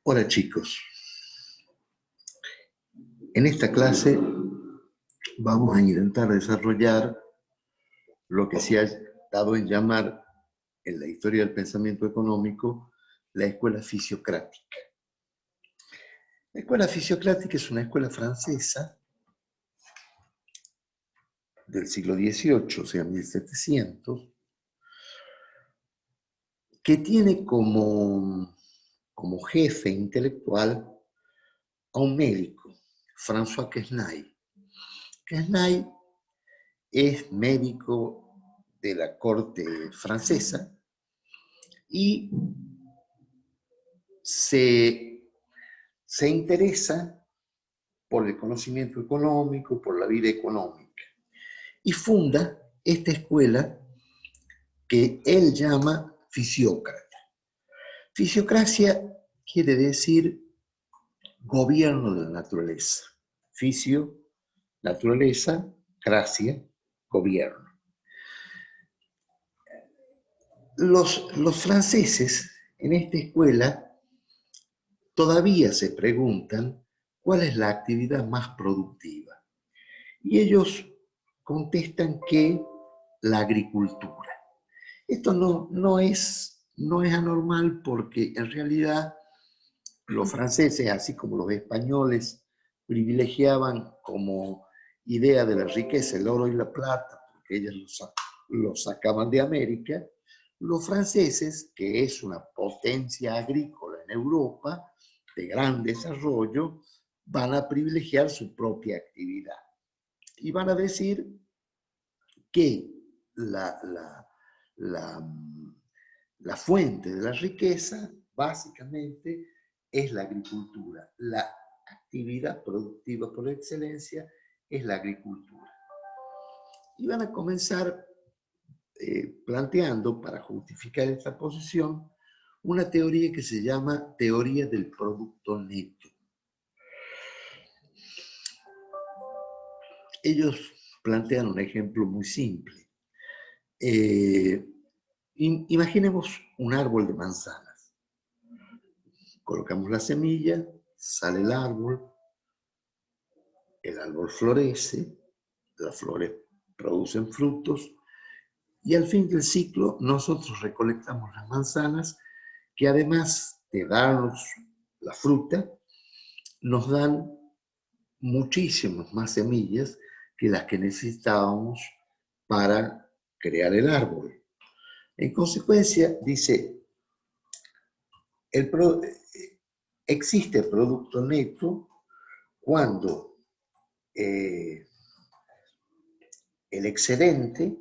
Hola chicos, en esta clase vamos a intentar desarrollar lo que se ha dado en llamar en la historia del pensamiento económico la escuela fisiocrática. La escuela fisiocrática es una escuela francesa del siglo XVIII, o sea, 1700, que tiene como jefe intelectual a un médico, François Quesnay. Quesnay es médico de la corte francesa y se interesa por el conocimiento económico, por la vida económica, y funda esta escuela que él llama fisiócrata. Fisiocracia quiere decir gobierno de la naturaleza. Fisio, naturaleza; cracia, gobierno. Los franceses en esta escuela todavía se preguntan cuál es la actividad más productiva. Y ellos contestan que la agricultura. Esto no es anormal, porque en realidad los franceses, así como los españoles, privilegiaban como idea de la riqueza el oro y la plata, porque ellos lo sacaban de América. Los franceses, que es una potencia agrícola en Europa de gran desarrollo, van a privilegiar su propia actividad y van a decir que la fuente de la riqueza básicamente es la agricultura. La actividad productiva por excelencia es la agricultura. Y van a comenzar planteando, para justificar esta posición, una teoría que se llama teoría del producto neto. Ellos plantean un ejemplo muy simple. Imaginemos un árbol de manzanas. Colocamos la semilla, sale el árbol florece, las flores producen frutos, y al fin del ciclo nosotros recolectamos las manzanas, que además de darnos la fruta, nos dan muchísimas más semillas que las que necesitábamos para crear el árbol. En consecuencia, dice, existe producto neto cuando el excedente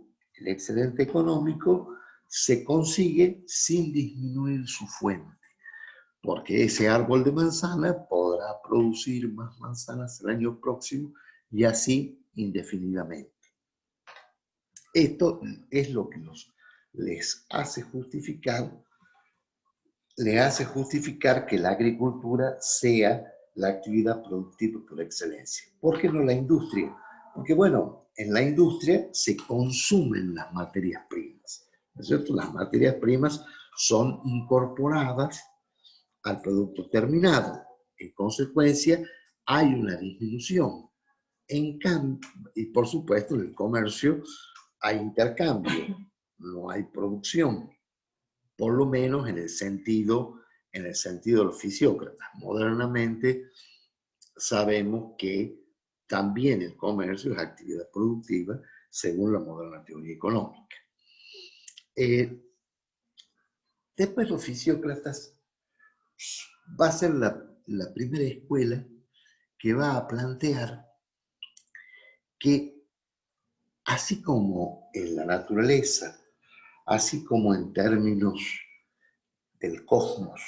económico se consigue sin disminuir su fuente, porque ese árbol de manzana podrá producir más manzanas el año próximo y así indefinidamente. Esto es lo que les hace justificar que la agricultura sea la actividad productiva por excelencia. ¿Por qué no la industria? Porque, bueno, en la industria se consumen las materias primas, ¿no es cierto? Las materias primas son incorporadas al producto terminado. En consecuencia, hay una disminución. En cambio, y por supuesto, en el comercio hay intercambio, no hay producción, por lo menos en el sentido de los fisiócratas. Modernamente sabemos que también el comercio es actividad productiva según la moderna teoría económica. Después los fisiócratas va a ser la primera escuela que va a plantear que, así como en la naturaleza, así como en términos del cosmos,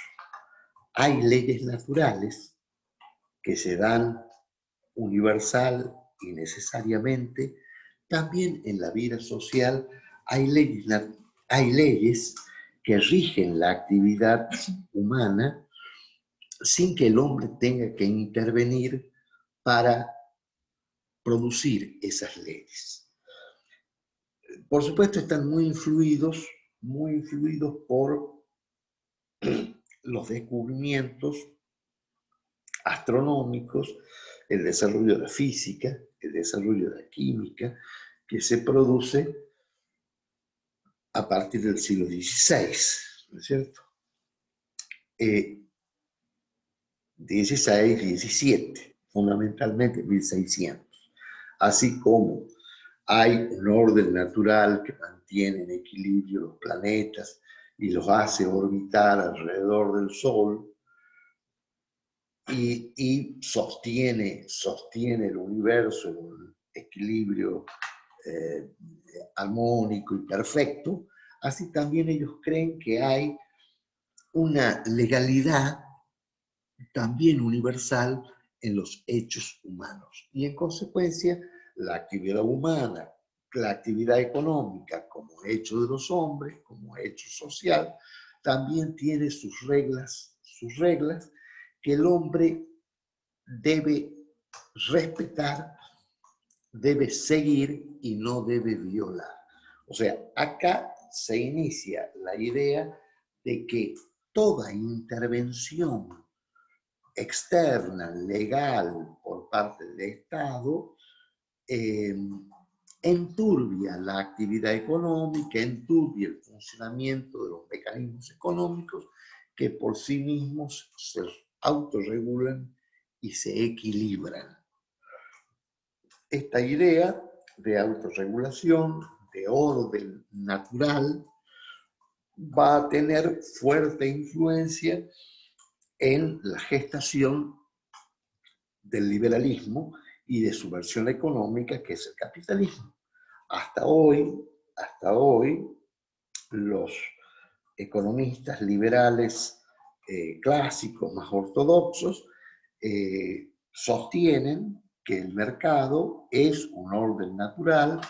hay leyes naturales que se dan universal y necesariamente, también en la vida social hay leyes que rigen la actividad humana sin que el hombre tenga que intervenir para producir esas leyes. Por supuesto, están muy influidos por los descubrimientos astronómicos, el desarrollo de la física, el desarrollo de la química, que se produce a partir del siglo XVI, ¿no es cierto? 16, 17, fundamentalmente 1600. Así como hay un orden natural que mantiene en equilibrio los planetas y los hace orbitar alrededor del Sol y sostiene el universo en un equilibrio armónico y perfecto, así también ellos creen que hay una legalidad también universal en los hechos humanos. Y en consecuencia, la actividad humana, la actividad económica como hecho de los hombres, como hecho social, también tiene sus reglas que el hombre debe respetar, debe seguir y no debe violar. O sea, acá se inicia la idea de que toda intervención externa, legal, por parte del Estado, enturbia la actividad económica, enturbia el funcionamiento de los mecanismos económicos que por sí mismos se autorregulan y se equilibran. Esta idea de autorregulación, de orden natural, va a tener fuerte influencia en la gestación del liberalismo y de su versión económica, que es el capitalismo. Hasta hoy los economistas liberales clásicos, más ortodoxos, sostienen que el mercado es un orden natural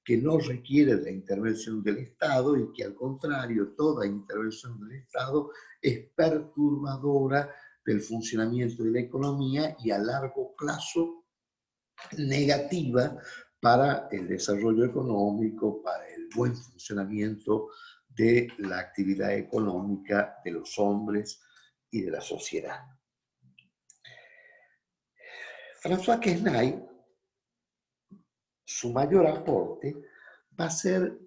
que no requiere la intervención del Estado y que al contrario, toda intervención del Estado es perturbadora del funcionamiento de la economía y a largo plazo negativa para el desarrollo económico, para el buen funcionamiento de la actividad económica de los hombres y de la sociedad. François Quesnay, su mayor aporte va a ser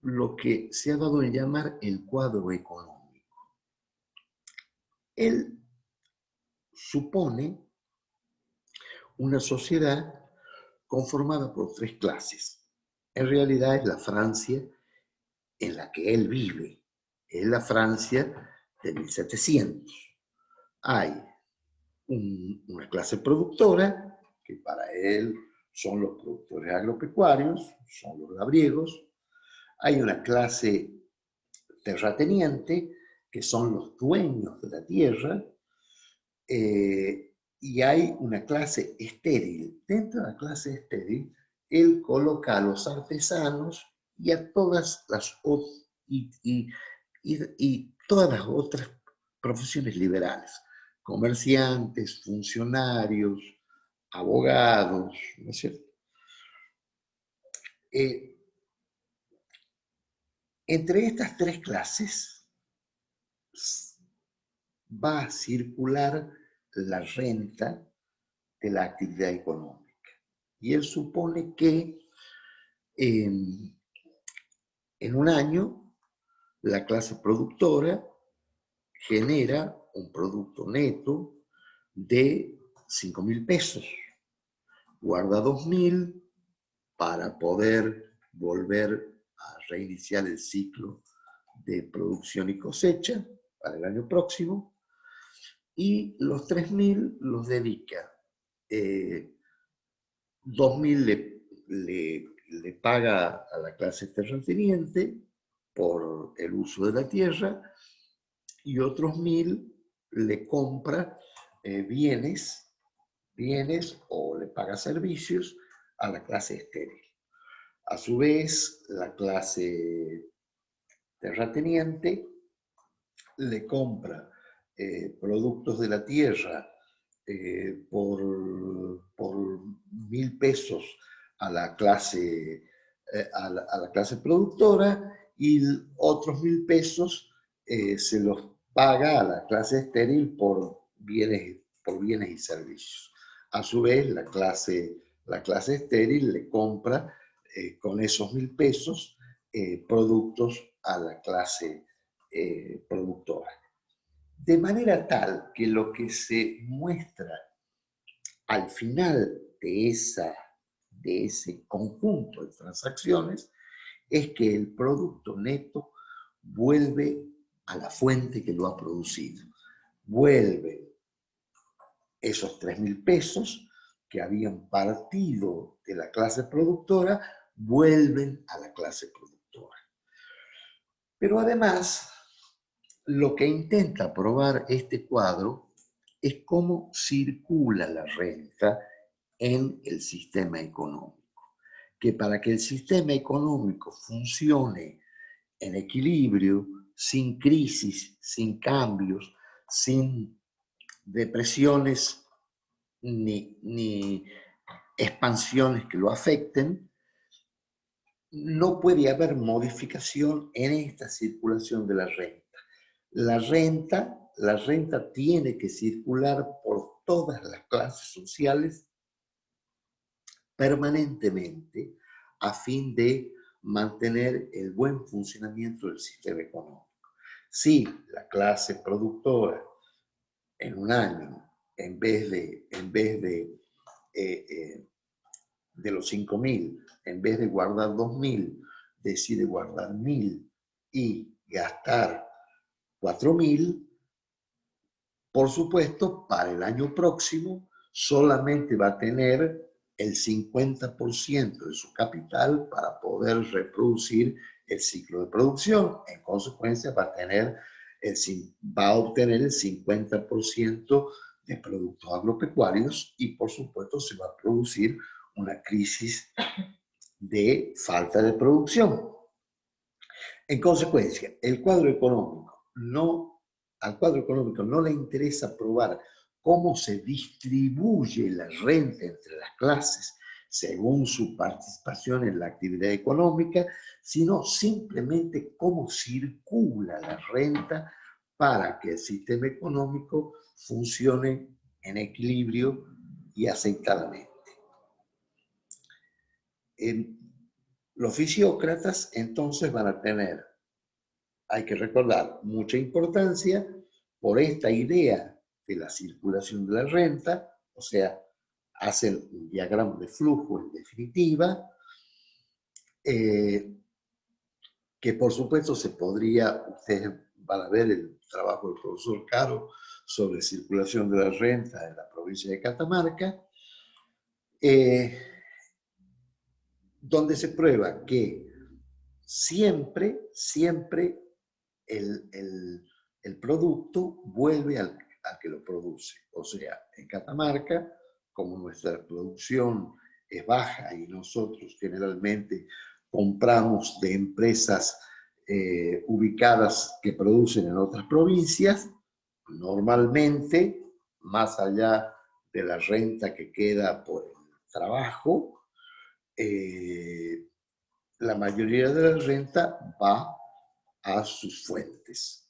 lo que se ha dado en llamar el cuadro económico. Él supone una sociedad conformada por tres clases. En realidad es la Francia en la que él vive, es la Francia de 1700. Hay una clase productora, que para él son los productores agropecuarios, son los labriegos. Hay una clase terrateniente, que son los dueños de la tierra, y hay una clase estéril. Dentro de la clase estéril, él coloca a los artesanos y a todas las todas las otras profesiones liberales, comerciantes, funcionarios, abogados, ¿no es cierto? Entre estas tres clases va a circular la renta de la actividad económica. Y él supone que en un año la clase productora genera un producto neto de 5.000 pesos. Guarda 2.000 para poder volver a reiniciar el ciclo de producción y cosecha para el año próximo. Y los 3.000 los dedica. 2.000 le paga a la clase terrateniente por el uso de la tierra y otros 1.000 le compra bienes o le paga servicios a la clase estéril. A su vez, la clase terrateniente le compra productos de la tierra por 1.000 pesos a la clase productora y otros 1.000 pesos se los paga a la clase estéril por bienes por bienes y servicios. A su vez, la clase estéril le compra con esos 1.000 pesos productos a la clase productora. De manera tal que lo que se muestra al final de ese conjunto de transacciones es que el producto neto vuelve a la fuente que lo ha producido. Vuelve esos 3.000 pesos que habían partido de la clase productora, vuelven a la clase productora. Pero además, lo que intenta probar este cuadro es cómo circula la renta en el sistema económico. Que para que el sistema económico funcione en equilibrio, sin crisis, sin cambios, sin depresiones ni expansiones que lo afecten, no puede haber modificación en esta circulación de la renta. La renta tiene que circular por todas las clases sociales permanentemente a fin de mantener el buen funcionamiento del sistema económico. Si la clase productora en un año, en vez de los 5.000, en vez de guardar 2.000, decide guardar 1.000 y gastar 4.000, por supuesto, para el año próximo solamente va a tener el 50% de su capital para poder reproducir el ciclo de producción. En consecuencia, va a obtener el 50% de productos agropecuarios y, por supuesto, se va a producir una crisis de falta de producción. En consecuencia, al cuadro económico no le interesa probar cómo se distribuye la renta entre las clases según su participación en la actividad económica, sino simplemente cómo circula la renta para que el sistema económico funcione en equilibrio y aceptadamente. Los fisiócratas entonces van a tener, hay que recordar, mucha importancia por esta idea de la circulación de la renta, o sea, hacen un diagrama de flujo en definitiva, que por supuesto ustedes van a ver el trabajo del profesor Caro sobre circulación de la renta en la provincia de Catamarca, donde se prueba que siempre el producto vuelve al que lo produce. O sea, en Catamarca, como nuestra producción es baja y nosotros generalmente compramos de empresas ubicadas que producen en otras provincias, normalmente, más allá de la renta que queda por el trabajo, la mayoría de la renta va a sus fuentes.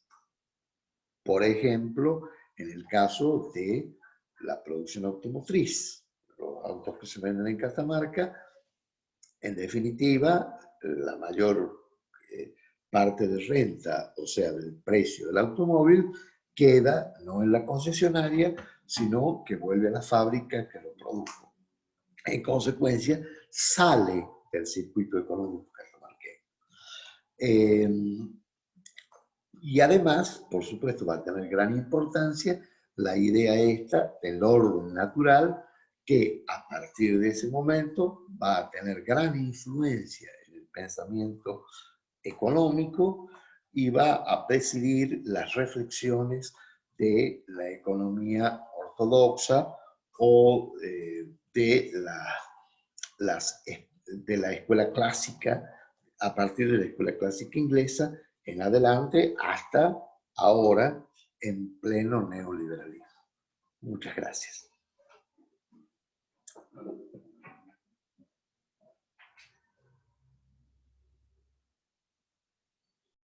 Por ejemplo, en el caso de la producción automotriz, los autos que se venden en Catamarca, en definitiva, la mayor parte de renta, o sea, del precio del automóvil, queda no en la concesionaria, sino que vuelve a la fábrica que lo produjo. En consecuencia, sale del circuito económico catamarqueño. Y además, por supuesto, va a tener gran importancia la idea esta del orden natural, que a partir de ese momento va a tener gran influencia en el pensamiento económico y va a presidir las reflexiones de la economía ortodoxa o de la escuela clásica, a partir de la escuela clásica inglesa en adelante hasta ahora en pleno neoliberalismo. Muchas gracias.